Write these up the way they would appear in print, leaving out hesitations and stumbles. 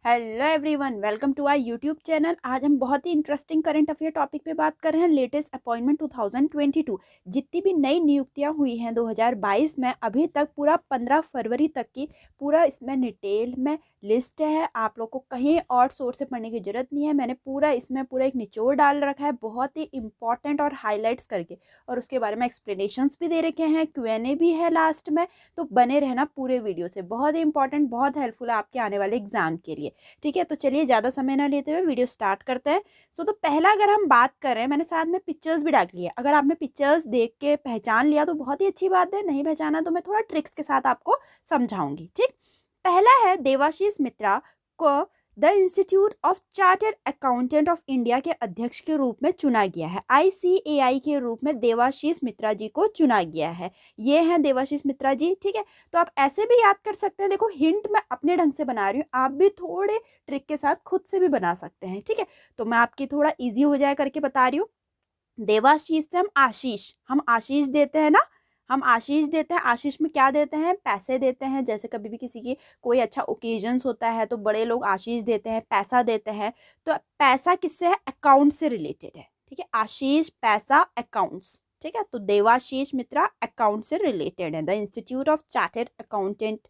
Hello everyone, welcome to our YouTube channel. आज हम बहुत ही इंटरेस्टिंग करंट अफेयर टॉपिक पे बात कर रहे हैं। लेटेस्ट अपॉइंटमेंट 2022 जितनी भी नई नियुक्तियां हुई हैं 2022 में अभी तक पूरा 15 फरवरी तक की पूरा इसमें डिटेल में लिस्ट है। आप लोग को कहीं और सोर्स से पढ़ने की जरूरत नहीं है। मैंने पूरा इसमें पूरा एक निचोड़ डाल रखा है बहुत ही इंपॉर्टेंट और हाईलाइट्स करके, और उसके बारे में एक्सप्लेनेशंस भी दे रखे हैं, Q&A भी है लास्ट में। तो बने रहना पूरे वीडियो से, बहुत ही इंपॉर्टेंट, बहुत हेल्पफुल है आपके आने वाले एग्जाम के लिए। ठीक है, तो चलिए ज़्यादा समय ना लेते हुए वीडियो स्टार्ट करते हैं। तो पहला अगर हम बात कर रहे हैं, मैंने साथ में पिक्चर्स भी डाली है। अगर आपने पिक्चर्स देख के पहचान लिया तो बहुत ही अच्छी बात है, नहीं पहचाना तो मैं थोड़ा ट्रिक्स के साथ आपको समझाऊंगी। ठीक, पहला है देवाशीष मित्रा को the institute of chartered accountant of India के अध्यक्ष के रूप में चुना गया है। ICAI के रूप में देवाशीष मित्रा जी को चुना गया है। ये हैं देवाशीष मित्रा जी। ठीक है, तो आप ऐसे भी याद कर सकते हैं। देखो, हिंट मैं अपने ढंग से बना रही हूँ, आप भी थोड़े ट्रिक के साथ खुद से भी बना सकते हैं। ठीक है, तो मैं आपकी थोड़ा इजी हो जाए करके बता रही हूँ। देवाशीष से हम आशीष देते हैं ना, हम आशीष देते हैं। आशीष में क्या देते हैं? पैसे देते हैं। जैसे कभी भी किसी की कोई अच्छा ओकेजन्स होता है तो बड़े लोग आशीष देते हैं, पैसा देते हैं। तो पैसा किससे है? अकाउंट से रिलेटेड है। ठीक है, आशीष, पैसा, अकाउंट्स। ठीक है, तो देवाशीष मित्रा अकाउंट से रिलेटेड है। The institute of chartered accountant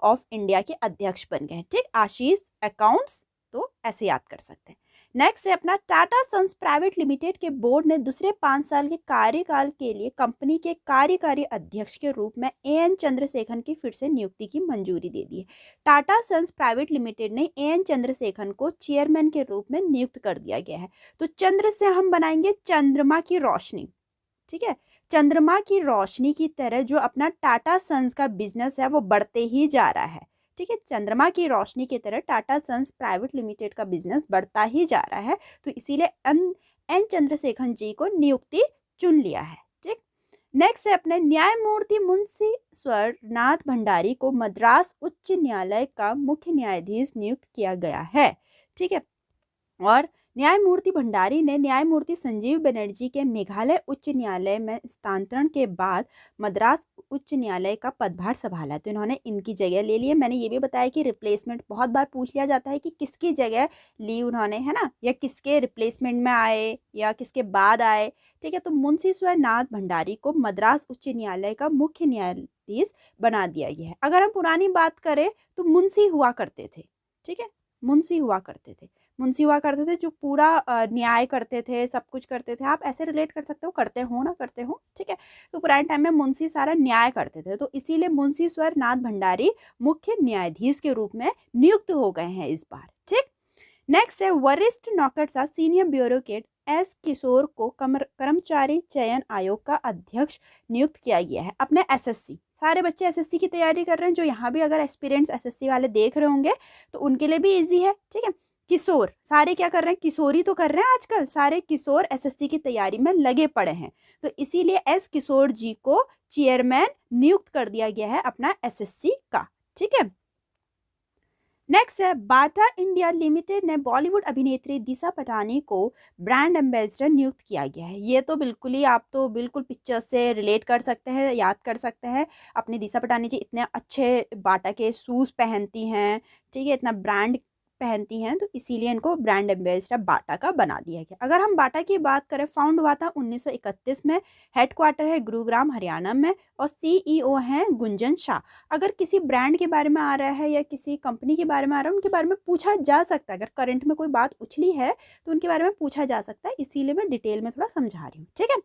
of India के अध्यक्ष बन गए। ठीक, आशीष, अकाउंट्स, तो ऐसे याद कर सकते हैं। नेक्स्ट है अपना टाटा सन्स प्राइवेट लिमिटेड के बोर्ड ने दूसरे 5 साल के कार्यकाल के लिए कंपनी के कार्यकारी अध्यक्ष के रूप में AN चंद्रशेखरन की फिर से नियुक्ति की मंजूरी दे दी है। टाटा सन्स प्राइवेट लिमिटेड ने AN चंद्रशेखरन को चेयरमैन के रूप में नियुक्त कर दिया गया है। तो चंद्र से हम बनाएंगे चंद्रमा की रोशनी। ठीक है, चंद्रमा की रोशनी की तरह जो अपना टाटा सन्स का बिजनेस है वो बढ़ते ही जा रहा है। ठीक है, चंद्रमा की रोशनी की तरह टाटा सन्स प्राइवेट लिमिटेड का बिजनेस बढ़ता ही जा रहा है। तो इसीलिए एन चंद्रशेखरन जी को नियुक्ति चुन लिया है। ठीक, नेक्स्ट है अपने न्यायमूर्ति मुंशी स्वरनाथ भंडारी को मद्रास उच्च न्यायालय का मुख्य न्यायाधीश नियुक्त किया गया है। ठीक है, और न्यायमूर्ति भंडारी ने न्यायमूर्ति संजीव बनर्जी के मेघालय उच्च न्यायालय में स्थानांतरण के बाद मद्रास उच्च न्यायालय का पदभार संभाला, तो इन्होंने इनकी जगह ले ली है। मैंने ये भी बताया कि रिप्लेसमेंट बहुत बार पूछ लिया जाता है कि किसकी जगह ली उन्होंने, है ना, या किसके रिप्लेसमेंट में आए या किसके बाद आए। ठीक है, तो मुंशी स्वरनाथ भंडारी को मद्रास उच्च न्यायालय का मुख्य न्यायाधीश बना दिया गया है। अगर हम पुरानी बात करें तो मुंशी हुआ करते थे। ठीक है, मुंशी हुआ करते थे, मुंशी हुआ करते थे जो पूरा न्याय करते थे, सब कुछ करते थे। आप ऐसे रिलेट कर सकते हो, करते हो ना करते हो। ठीक है, तो पुराने टाइम में मुंशी सारा न्याय करते थे, तो इसीलिए मुंशी स्वरनाथ भंडारी मुख्य न्यायाधीश के रूप में नियुक्त हो गए हैं इस बार। ठीक, नेक्स्ट है वरिष्ठ नौकरशाह सीनियर ब्यूरोक्रेट S किशोर को कर्मचारी चयन आयोग का अध्यक्ष नियुक्त किया गया है। अपने SSC, सारे बच्चे SSC की तैयारी कर रहे हैं, जो यहाँ भी अगर एक्सपीरियंस SSC वाले देख रहे होंगे तो उनके लिए भी इजी है। ठीक है, किशोर, सारे क्या कर रहे हैं? किशोरी तो कर रहे हैं आजकल, सारे किशोर SSC की तैयारी में लगे पड़े हैं। तो इसीलिए S किशोर जी को चेयरमैन नियुक्त कर दिया गया है अपना SSC का। ठीक है, नेक्स्ट है बाटा इंडिया लिमिटेड ने बॉलीवुड अभिनेत्री दिशा पटानी को ब्रांड एम्बेसडर नियुक्त किया गया है। ये तो बिल्कुल ही, आप तो बिल्कुल पिक्चर से रिलेट कर सकते हैं, याद कर सकते हैं। अपनी दिशा पटानी जी इतने अच्छे बाटा के शूज़ पहनती हैं। ठीक है, इतना ब्रांड पहनती हैं, तो इसीलिए इनको ब्रांड एम्बेसडर बाटा का बना दिया गया। अगर हम बाटा की बात करें, फाउंड हुआ था 1931 में, हेडक्वार्टर है गुरुग्राम हरियाणा में, और CEO हैं गुंजन शाह। अगर किसी ब्रांड के बारे में आ रहा है या किसी कंपनी के बारे में आ रहा है, उनके बारे में पूछा जा सकता है। अगर करंट में कोई बात उछली है तो उनके बारे में पूछा जा सकता है, इसीलिए मैं डिटेल में थोड़ा समझा रही हूँ। ठीक है,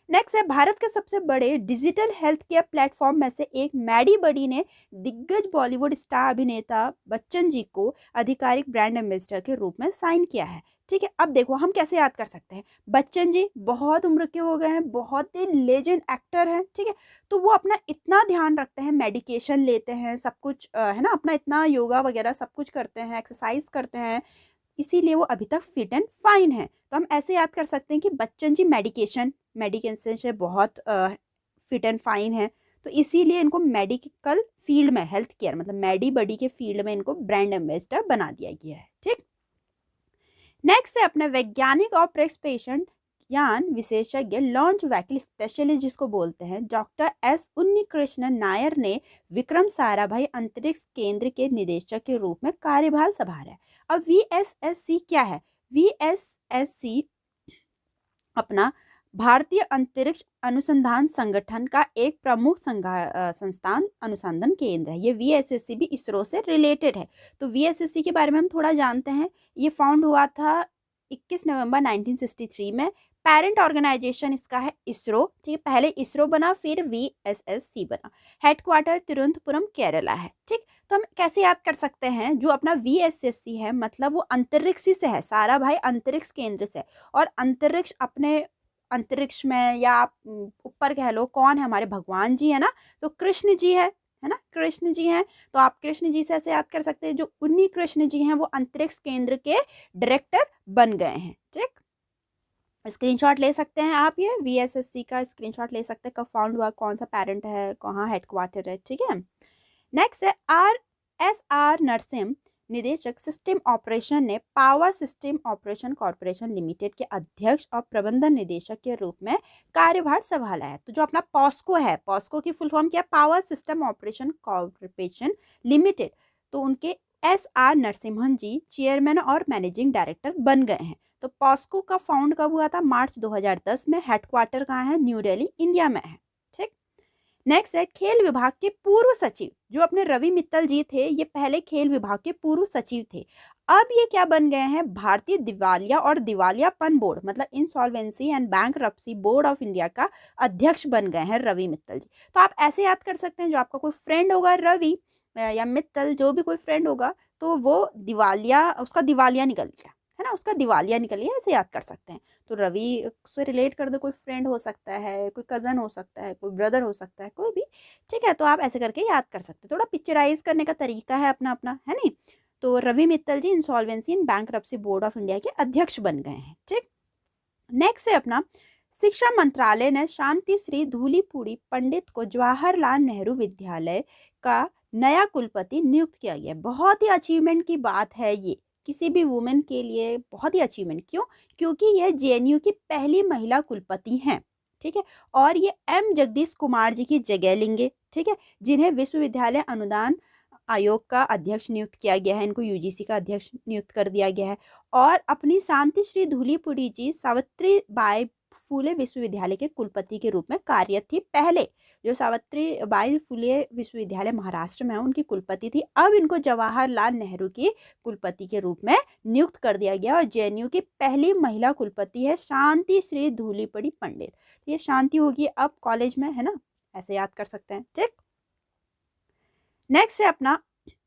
नेक्स्ट है भारत के सबसे बड़े डिजिटल हेल्थ केयर प्लेटफॉर्म में से एक मैडी बडी ने दिग्गज बॉलीवुड स्टार अभिनेता बच्चन जी को आधिकारिक ब्रांड एम्बेसडर के रूप में साइन किया है। ठीक है, अब देखो हम कैसे याद कर सकते हैं। बच्चन जी बहुत उम्र के हो गए हैं, बहुत ही लेजेंड एक्टर हैं। ठीक है, तो वो अपना इतना ध्यान रखते हैं, मेडिकेशन लेते हैं, सब कुछ है ना, अपना इतना योगा वगैरह सब कुछ करते हैं, एक्सरसाइज करते हैं, इसीलिए वो अभी तक फिट एंड फाइन है। तो हम ऐसे याद कर सकते हैं कि बच्चन जी मेडिकेशन से बहुत फिट एंड फाइन है, तो इसीलिए इनको मेडिकल फील्ड में, हेल्थ केयर मतलब मैडी बडी के फील्ड में इनको ब्रांड एम्बेसडर बना दिया गया है। ठीक, नेक्स्ट है अपने वैज्ञानिक और प्रेस पेशेंट यान विशेषज्ञ लॉन्च व्हीकल स्पेशलिस्ट जिसको बोलते हैं डॉक्टर एस उन्नीकृष्णन नायर ने विक्रम साराभाई अंतरिक्ष केंद्र के निदेशक के रूप में कार्यभार संभाला है। अब वीएसएससी क्या है? वीएसएससी अपना भारतीय अंतरिक्ष अनुसंधान संगठन का एक प्रमुख संस्थान अनुसंधान केंद्र है। ये वीएसएससी भी इसरो से रिलेटेड है। तो वीएसएससी के बारे में हम थोड़ा जानते हैं। ये फाउंड हुआ था 21 नवंबर 1963 में। पेरेंट ऑर्गेनाइजेशन इसका है इसरो, ठीक है। पहले इसरो बना, फिर वीएसएससी बना। हेडक्वार्टर तिरुवनंतपुरम केरला है, ठीक। तो हम कैसे याद कर सकते हैं? जो अपना वीएसएससी है मतलब वो अंतरिक्ष से है, साराभाई अंतरिक्ष केंद्र से। और अंतरिक्ष अपने अंतरिक्ष में या आप ऊपर कह लो कौन है? हमारे भगवान जी है ना, तो कृष्ण जी है ना, कृष्ण जी हैं। तो आप कृष्ण जी से ऐसे याद कर सकते हैं, जो उन्हीं कृष्ण जी हैं वो अंतरिक्ष केंद्र के डायरेक्टर बन गए हैं, ठीक। स्क्रीनशॉट ले सकते हैं आप, ये वीएसएससी का स्क्रीनशॉट ले सकते हैं, कब फाउंड हुआ, कौन सा पेरेंट है, कहाँ हेडक्वार्टर है, ठीक है। नेक्स्ट है आर नरसिम्हा, निदेशक सिस्टम ऑपरेशन ने power system operation corporation limited के अध्यक्ष और प्रबंधन निदेशक के रूप में कार्यभार संभाला है। तो जो अपना पॉस्को है, पॉस्को की फुल फॉर्म क्या है? Power system operation corporation limited. तो उनके SR नरसिम्हन जी चेयरमैन और मैनेजिंग डायरेक्टर बन गए हैं। तो पॉस्को का फाउंड कब हुआ था? मार्च 2010 में। हेडक्वार्टर कहाँ है? न्यू दिल्ली, इंडिया में है, ठीक। नेक्स्ट है खेल विभाग के पूर्व सचिव, जो अपने रवि मित्तल जी थे, ये पहले खेल विभाग के पूर्व सचिव थे। अब ये क्या बन गए हैं? भारतीय दिवालिया और दिवालियापन बोर्ड मतलब insolvency and bankruptcy board of India का अध्यक्ष बन गए हैं रवि मित्तल जी। तो आप ऐसे याद कर सकते हैं, जो आपका कोई फ्रेंड होगा रवि या मित्तल, जो भी कोई फ्रेंड होगा, तो वो दिवालिया, उसका दिवालिया निकल गया है ना, उसका दिवालिया निकल गया, ऐसे याद कर सकते हैं। तो रवि से रिलेट कर दो, कोई फ्रेंड हो सकता है, कोई कज़न हो सकता है, कोई ब्रदर हो सकता है, कोई भी, ठीक है। तो आप ऐसे करके याद कर सकते हैं। थोड़ा पिक्चराइज करने का तरीका है अपना अपना, है नहीं। तो Ravi Mittal ji insolvency and bankruptcy board of India के अध्यक्ष बन गए हैं, ठीक। नेक्स्ट है अपना शिक्षा मंत्रालय ने शांति श्री धूलीपुड़ी पंडित को जवाहरलाल नेहरू विद्यालय का नया कुलपति नियुक्त किया गया। बहुत ही अचीवमेंट की बात है ये, किसी भी वुमेन के लिए बहुत ही अचीवमेंट। क्यों? क्योंकि यह जेएनयू की पहली महिला कुलपति हैं, ठीक है। और ये एम जगदीश कुमार जी की जगह लेंगे, ठीक है, जिन्हें विश्वविद्यालय अनुदान आयोग का अध्यक्ष नियुक्त किया गया है। इनको यूजीसी का अध्यक्ष नियुक्त कर दिया गया है। और अपनी शांति श्री धूलीपुड़ी जी सावित्री बाई फुले विश्वविद्यालय के कुलपति के रूप में कार्यरत थी। पहले जो सावित्री बाई फुले विश्वविद्यालय महाराष्ट्र में है, उनकी कुलपति थी। अब इनको जवाहरलाल नेहरू की कुलपति के रूप में नियुक्त कर दिया गया। और जेएनयू की पहली महिला कुलपति है शांति श्री धूलीपुड़ी पंडित। ये शांति होगी अब कॉलेज में, है ना, ऐसे याद कर सकते हैं, ठीक। नेक्स्ट है अपना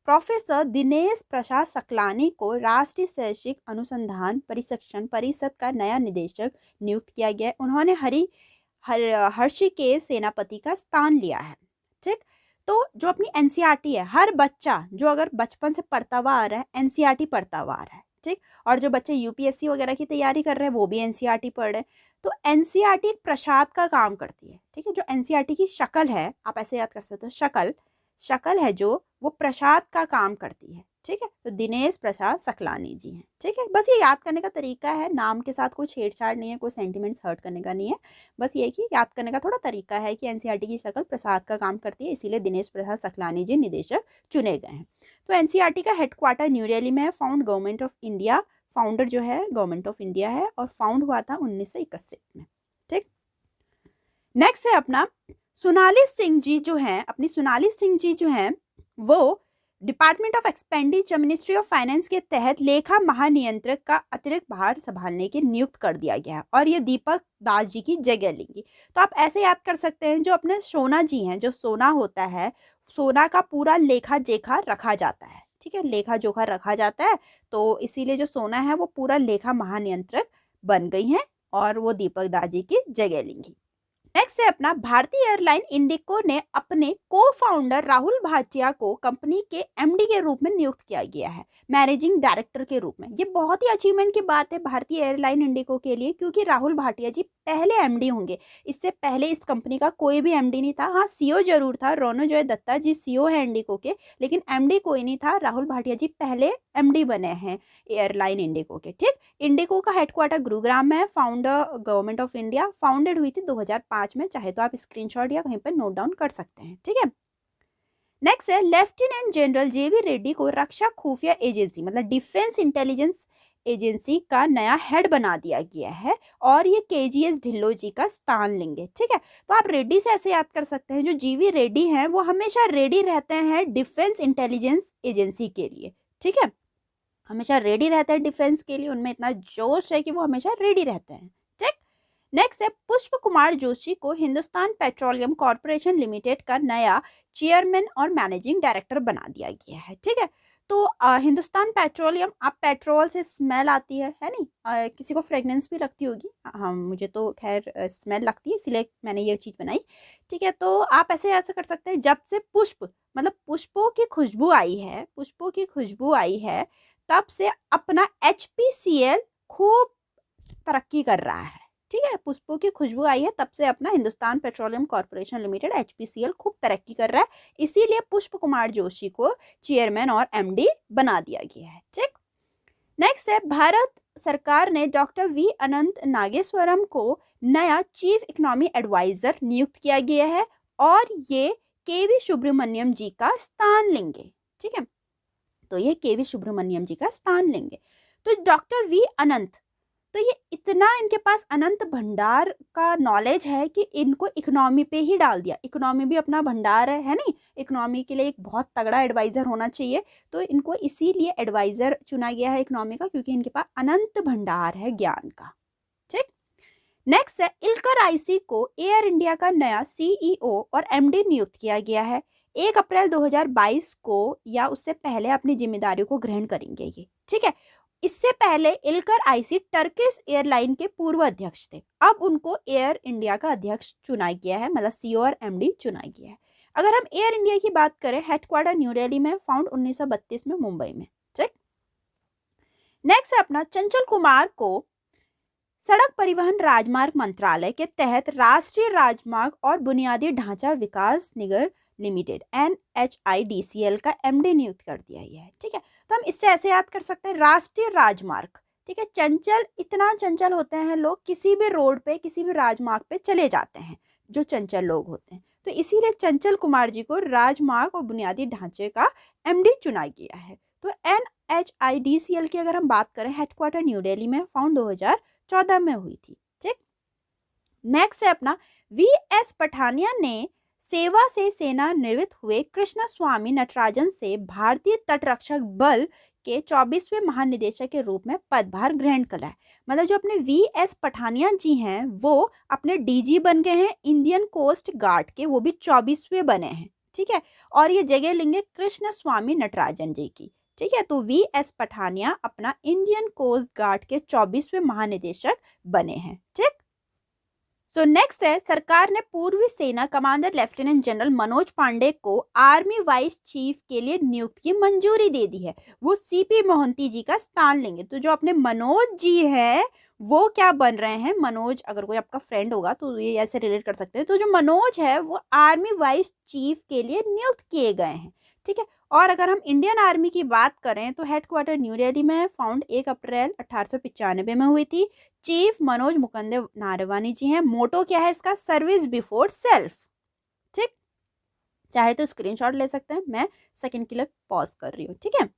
प्रोफेसर दिनेश प्रसाद सकलानी को राष्ट्रीय शैक्षिक अनुसंधान प्रशिक्षण परिषद का नया निदेशक नियुक्त किया गया। उन्होंने हर्षिकेश सेनापति का स्थान लिया है, ठीक। तो जो अपनी एनसीईआरटी है, हर बच्चा जो अगर बचपन से पढ़ता हुआ आ रहा है, एनसीईआरटी पढ़ता हुआ आ रहा है, ठीक। और जो बच्चे यूपीएससी वगैरह की तैयारी कर रहे हैं वो भी एनसीईआरटी पढ़ रहे हैं। तो एनसीईआरटी एक प्रसाद का काम करती है, ठीक है। जो एनसीईआरटी की शक्ल है, आप ऐसे याद कर सकते हो, शक्ल है जो, वो प्रसाद का काम करती है, ठीक है। तो दिनेश प्रसाद सकलानी जी हैं, ठीक है। बस ये याद करने का तरीका है, नाम के साथ कोई छेड़छाड़ नहीं है, कोई सेंटिमेंट्स हर्ट करने का नहीं है। बस ये कि याद करने का थोड़ा तरीका है कि एनसीईआरटी की शक्ल प्रसाद का काम करती है, इसीलिए दिनेश प्रसाद सकलानी जी निदेशक चुने गए हैं। तो एनसीईआरटी का हेडक्वार्टर न्यू दिल्ली में है। Found government of India, founder जो है गवर्नमेंट ऑफ इंडिया है, और फाउंड हुआ था 1961 में, ठीक। नेक्स्ट है अपना सोनाली सिंह जी जो हैं, अपनी सोनाली सिंह जी जो हैं वो department of expenditure ministry of finance के तहत लेखा महानियंत्रक का अतिरिक्त भार संभालने के नियुक्त कर दिया गया है। और ये दीपक दास जी की जगह लेंगी। तो आप ऐसे याद कर सकते हैं, जो अपने सोना जी हैं, जो सोना होता है, सोना का पूरा लेखा जोखा रखा जाता है, ठीक है, लेखा जोखा रखा जाता है। तो इसीलिए जो सोना है वो पूरा लेखा महानियंत्रक बन गई हैं, और वो दीपक दास जी की जगह लेंगी। नेक्स्ट है अपना भारतीय एयरलाइन इंडिगो ने अपने को फाउंडर राहुल भाटिया को कंपनी के एमडी के रूप में नियुक्त किया गया है, मैनेजिंग डायरेक्टर के रूप में। ये बहुत ही अचीवमेंट की बात है भारतीय एयरलाइन इंडिगो के लिए, क्योंकि राहुल भाटिया जी पहले एमडी होंगे। इससे पहले इस कंपनी का कोई भी एमडी नहीं था। हाँ, सीईओ जरूर था, रोनोजॉय दत्ता जी सीईओ है इंडिगो के, लेकिन एमडी कोई नहीं था। राहुल भाटिया जी पहले एमडी बने हैं एयरलाइन इंडिगो के। ठीक, इंडिगो का हेडक्वार्टर गुरुग्राम में है। Founder government of India, founded हुई थी 2005 में। चाहे तो आप स्क्रीनशॉट या कहीं पर नोट डाउन कर सकते हैं। ठीक है, नेक्स्ट है लेफ्टिनेंट जनरल जेवी रेड्डी को रक्षा खुफिया एजेंसी मतलब डिफेंस इंटेलिजेंस एजेंसी का नया हेड बना दिया गया है, और ये केजीएस ढिल्लो जी का स्थान लेंगे। ठीक है, तो आप रेड्डी से ऐसे याद कर सकते हैं, जो जीवी रेड्डी हैं वो हमेशा रेडी रहते हैं डिफेंस इंटेलिजेंस एजेंसी के लिए। ठीक है, हमेशा रेडी रहते हैं डिफेंस के लिए, उनमें इतना जोश है कि वो हमेशा रेडी रहते हैं। ठीक, नेक्स्ट है पुष्प कुमार जोशी को हिंदुस्तान पेट्रोलियम कॉर्पोरेशन लिमिटेड का नया चेयरमैन और मैनेजिंग डायरेक्टर बना दिया गया है। ठीक है, तो हिंदुस्तान पेट्रोलियम, आप पेट्रोल से स्मेल आती है नहीं, किसी को फ्रेगनेंस भी लगती होगी। हाँ, मुझे तो खैर स्मेल लगती है, इसलिए मैंने ये चीज़ बनाई। ठीक है, तो आप ऐसे कर सकते हैं, जब से पुष्प मतलब पुष्पों की खुशबू आई है, पुष्पों की खुशबू आई है, तब से अपना HPCL खूब तरक्की कर रहा है। ठीक है, पुष्पों की खुशबू आई है तब से अपना Hindustan petroleum corporation limited HPCL खूब तरक्की कर रहा है, इसीलिए पुष्प कुमार जोशी को चेयरमैन और एमडी बना दिया गया है। ठीक, नेक्स्ट है भारत सरकार ने डॉक्टर वी अनंत नागेश्वरम को नया चीफ इकोनॉमी एडवाइजर नियुक्त किया गया है, और ये केवी सुब्रमण्यम जी का स्थान लेंगे। ठीक है, तो ये केवी सुब्रमण्यम जी का स्थान लेंगे। तो डॉक्टर वी अनंत, तो ये इतना इनके पास अनंत भंडार का नॉलेज है कि इनको इकोनॉमी पे ही डाल दिया। इकोनॉमी भी अपना भंडार है नहीं, इकोनॉमी के लिए एक बहुत तगड़ा एडवाइज़र होना चाहिए, तो इनको इसीलिए एडवाइज़र चुना गया है इकोनॉमी का, क्योंकि इनके पास अनंत भंडार है ज्ञान का। ठीक, नेक्स्ट है इल्कर आईसी को एयर इंडिया का नया CEO और MD नियुक्त किया गया है। 1 अप्रैल 2022 को या उससे पहले अपनी जिम्मेदारियों को ग्रहण करेंगे ये। ठीक है, इससे पहले इल्कर आईसी टर्किश एयरलाइन के पूर्व अध्यक्ष थे, अब उनको एयर इंडिया का अध्यक्ष चुना गया है, मतलब CEO और MD चुना गया है। अगर हम एयर इंडिया की बात करें, हेडक्वार्टर न्यू दिल्ली में, फाउंड 1932 में मुंबई में। ठीक, नेक्स्ट है अपना चंचल कुमार को सड़क परिवहन राजमार्ग मंत्रालय के तहत राष्ट्रीय राजमार्ग और बुनियादी ढांचा विकास निगम लिमिटेड NHIDCL का MD नियुक्त कर दिया गया है। ठीक है, तो हम इससे ऐसे याद कर सकते हैं, राष्ट्रीय राजमार्ग। ठीक है, चंचल, इतना चंचल होते हैं लोग, किसी भी रोड पे किसी भी राजमार्ग पे चले जाते हैं जो चंचल लोग होते हैं, तो इसीलिए चंचल कुमार जी को राजमार्ग और बुनियादी ढांचे का MD चुना गया है। तो NHIDCL की अगर हम बात करें, हेडक्वार्टर न्यू दिल्ली में, फाउंड 2014 में हुई थी। ठीक, नेक्स्ट है अपना VS पठानिया ने सेवा से सेना निवृत्त हुए कृष्ण स्वामी नटराजन से भारतीय तटरक्षक बल के 24वें महानिदेशक के रूप में पदभार ग्रहण करा है। मतलब जो अपने VS पठानिया जी हैं वो अपने DG बन गए हैं इंडियन कोस्ट गार्ड के, वो भी 24वें बने हैं। ठीक है, और ये जगह लेंगे कृष्ण स्वामी नटराजन जी की। ठीक है, तो VS पठानिया अपना इंडियन कोस्ट गार्ड के 24वें महानिदेशक बने हैं। ठीक, सो नेक्स्ट है सरकार ने पूर्वी सेना commander lieutenant general Manoj Pande को आर्मी वाइस चीफ के लिए नियुक्ति की मंजूरी दे दी है। वो CP मोहंती जी का स्थान लेंगे। तो जो अपने मनोज जी है वो क्या बन रहे हैं, मनोज, अगर कोई आपका फ्रेंड होगा तो ये ऐसे रिलेट कर सकते हैं, तो जो मनोज है वो आर्मी वाइस चीफ के लिए नियुक्त किए गए हैं। ठीक है, और अगर हम इंडियन आर्मी की बात करें तो हेडक्वार्टर न्यू दिल्ली में, फाउंड 1 अप्रैल 1895 में हुई थी। चीफ मनोज मुकुंद नारवानी जी हैं। मोटो क्या है इसका, सर्विस बिफोर सेल्फ। ठीक, चाहे तो स्क्रीनशॉट ले सकते हैं, मैं सेकंड के लिए पॉज कर रही हूँ। ठीक है,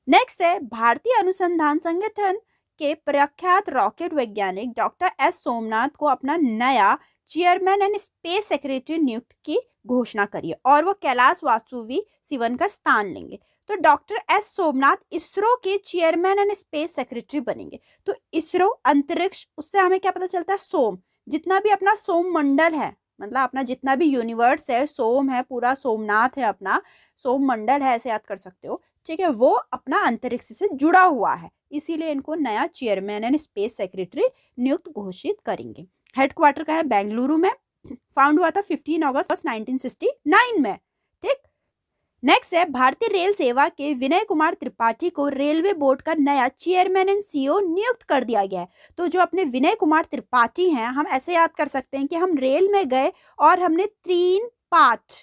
नेक्स्ट है भारतीय अनुसंधान संगठन के प्रख्यात रॉकेट वैज्ञानिक डॉक्टर S सोमनाथ को अपना नया चेयरमैन एंड स्पेस सेक्रेटरी नियुक्त की घोषणा करी है, और वो कैलाश वासुवी सिवन का स्थान लेंगे। तो डॉक्टर S सोमनाथ इसरो के चेयरमैन एंड स्पेस सेक्रेटरी बनेंगे। तो इसरो अंतरिक्ष, उससे हमें क्या पता चलता है, सोम, जितना भी अपना सोम मंडल है, मतलब अपना जितना भी यूनिवर्स है, सोम है, पूरा सोमनाथ है, अपना सोम मंडल है, ऐसे याद कर सकते हो। ठीक है, वो अपना अंतरिक्ष से जुड़ा हुआ है, इसीलिए इनको नया चेयरमैन एंड स्पेस सेक्रेटरी नियुक्त घोषित करेंगे। हेडक्वार्टर का है बेंगलुरु में, फाउंड हुआ था 15 अगस्त 1969 में। ठीक, नेक्स्ट है भारतीय रेल सेवा के विनय कुमार त्रिपाठी को रेलवे बोर्ड का नया चेयरमैन एंड सीईओ नियुक्त कर दिया गया है। तो जो अपने विनय कुमार त्रिपाठी हैं, हम ऐसे याद कर सकते हैं कि हम रेल में गए और हमने 3 पार्ट,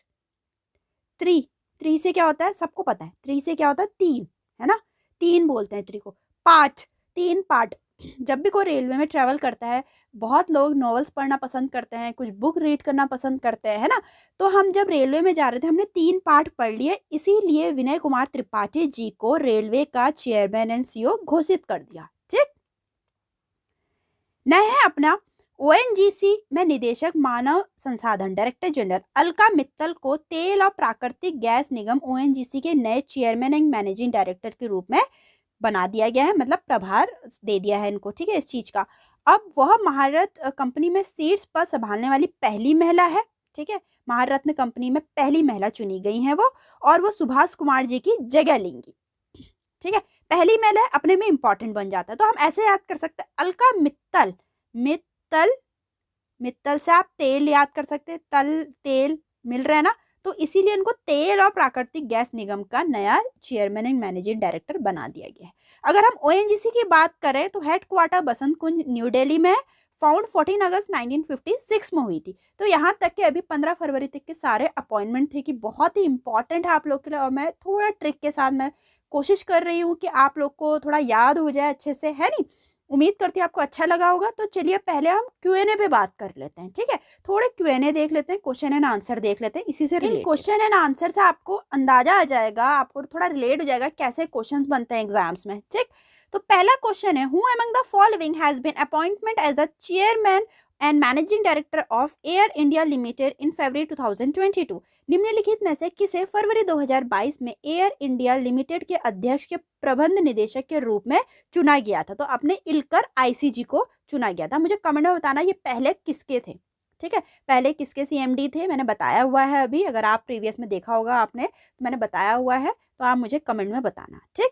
थ्री से क्या होता है, सबको पता है, 3 से क्या होता है, 3, है ना, 3 बोलते हैं 3 को, पार्ट, 3 पार्ट। जब भी कोई रेलवे में ट्रैवल करता है, बहुत लोग नॉवेल्स पढ़ना पसंद करते हैं, कुछ बुक रीड करना पसंद करते हैं, है ना। तो हम जब रेलवे में जा रहे थे, हमने 3 पार्ट पढ़ लिए, इसीलिए विनय कुमार त्रिपाठी जी को रेलवे का चेयरमैन एंड सीईओ घोषित कर दिया। ठीक, न है अपना ओएनजीसी में निदेशक मानव संसाधन डायरेक्टर जनरल अलका मित्तल को तेल और प्राकृतिक गैस निगम ओएनजीसी के नए चेयरमैन एंड मैनेजिंग डायरेक्टर के रूप में बना दिया गया है, मतलब प्रभार दे दिया है इनको। ठीक है, इस चीज का। अब वह महारत कंपनी में सीट्स पर संभालने वाली पहली महिला है। ठीक है, महारत्न कंपनी में पहली महिला चुनी गई है वो, और वो सुभाष कुमार जी की जगह लेंगी। ठीक है, पहली महिला अपने में इंपॉर्टेंट बन जाता है। तो हम ऐसे याद कर सकते हैं, अलका मित्तल, मित्तल से आप तेल याद कर सकते हैं, तल तेल मिल रहा है ना, तो इसीलिए उनको तेल और प्राकृतिक गैस निगम का नया चेयरमैन एंड मैनेजिंग डायरेक्टर बना दिया गया है। अगर हम ओएनजीसी की बात करें तो हेडक्वार्टर बसंत कुंज न्यू दिल्ली में, फाउंड 14 अगस्त 1956 में हुई थी। तो यहाँ तक कि अभी 15 फरवरी तक के सारे अपॉइंटमेंट थे कि बहुत ही इंपॉर्टेंट है आप लोग के लिए, और मैं थोड़ा ट्रिक के साथ मैं कोशिश कर रही हूँ कि आप लोग को थोड़ा याद हो जाए अच्छे से, है नहीं। उम्मीद करती हूँ आपको अच्छा लगा होगा। तो चलिए पहले हम क्यूएनए पे बात कर लेते हैं। ठीक है, थोड़े क्यूएनए देख लेते हैं, क्वेश्चन एंड आंसर देख लेते हैं, इसी से इन क्वेश्चन एंड आंसर से आपको अंदाजा आ जाएगा, आपको थोड़ा रिलेट हो जाएगा कैसे क्वेश्चंस बनते हैं एग्जाम्स में। ठीक, तो पहला क्वेश्चन है, who among the following has been appointment as the chairman and managing director of Air India limited in February 2022। निम्नलिखित में से किसे फरवरी 2022 में एयर इंडिया लिमिटेड के अध्यक्ष के प्रबंध निदेशक के रूप में चुना गया था। तो अपने इलकर आईसीजी को चुना गया था। मुझे कमेंट में बताना ये पहले किसके थे। ठीक है, पहले किसके सीएमडी थे, मैंने बताया हुआ है अभी, अगर आप प्रीवियस में देखा होगा आपने, मैंने बताया हुआ है, तो आप मुझे कमेंट में बताना। ठीक,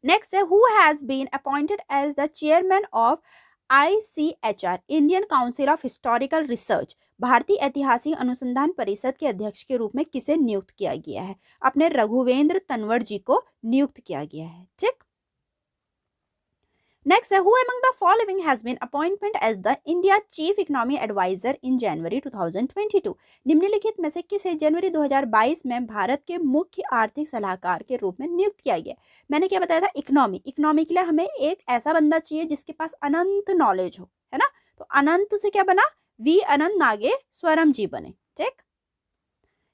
नेक्स्ट है, who has been appointed as the chairman of ICHR Indian council of historical research, भारतीय ऐतिहासिक अनुसंधान परिषद के अध्यक्ष के रूप में किसे नियुक्त किया गया है? अपने रघुवेंद्र तंवर जी को नियुक्त किया गया है। ठीक, नेक्स्ट है, who among the following has been appointment as the India chief economy advisor in January 2022। निम्नलिखित में से किसे जनवरी 2022 में भारत के मुख्य आर्थिक सलाहकार के रूप में नियुक्त किया गया? मैंने क्या बताया था, इकोनॉमी के लिए हमें एक ऐसा बंदा चाहिए जिसके पास अनंत नॉलेज हो, है ना। तो अनंत से क्या बना, वी अनंत नागेश्वरम जी बने। ठीक,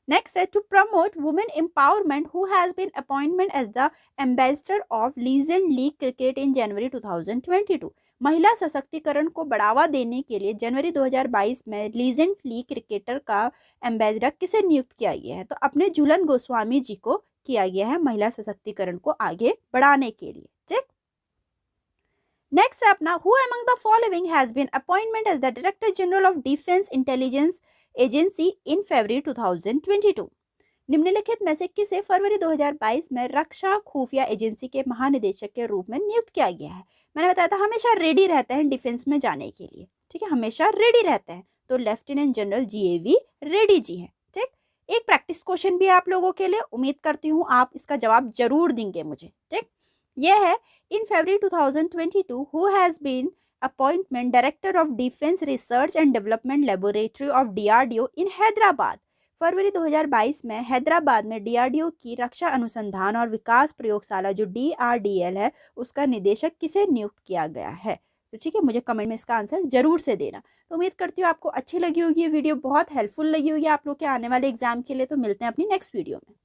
नेक्स्ट है, to promote women empowerment, who has been appointment as the ambassador of Legend League Cricket in January 2022। महिला सशक्तिकरण को बढ़ावा देने के लिए जनवरी 2022 में लीजेंड लीग क्रिकेटर का एम्बेसडर किसे नियुक्त किया गया है? तो अपने झूलन गोस्वामी जी को किया गया है महिला सशक्तिकरण को आगे बढ़ाने के लिए। ठीक, नेक्स्ट है अपना, who among the following has been appointment as the director general of defence intelligence agency in February 2022। निम्नलिखित में से किसे फरवरी 2022 में रक्षा खुफिया एजेंसी के महानिदेशक के रूप में नियुक्त किया गया है? मैंने बताया था हमेशा रेडी रहते हैं डिफेंस में जाने के लिए। ठीक है, हमेशा रेडी रहते हैं, तो lieutenant general GAV Reddy ji हैं। ठीक, एक प्रैक्टिस क्वेश्चन भी आप लोगों के लिए, उम्मीद करती हूँ आप इसका जवाब जरूर देंगे मुझे। ठीक, यह है, in February 2022 who has been appointment director of defence research and development laboratory of DRDO in Hyderabad. फरवरी 2022 में हैदराबाद में DRDO की रक्षा अनुसंधान और विकास प्रयोगशाला जो DRDL है, उसका निदेशक किसे नियुक्त किया गया है? तो ठीक है, मुझे कमेंट में इसका आंसर जरूर से देना। तो उम्मीद करती हूँ आपको अच्छी लगी होगी ये वीडियो, बहुत हेल्पफुल लगी होगी आप लोग के आने वाले एग्जाम के लिए। तो मिलते हैं अपनी नेक्स्ट वीडियो में।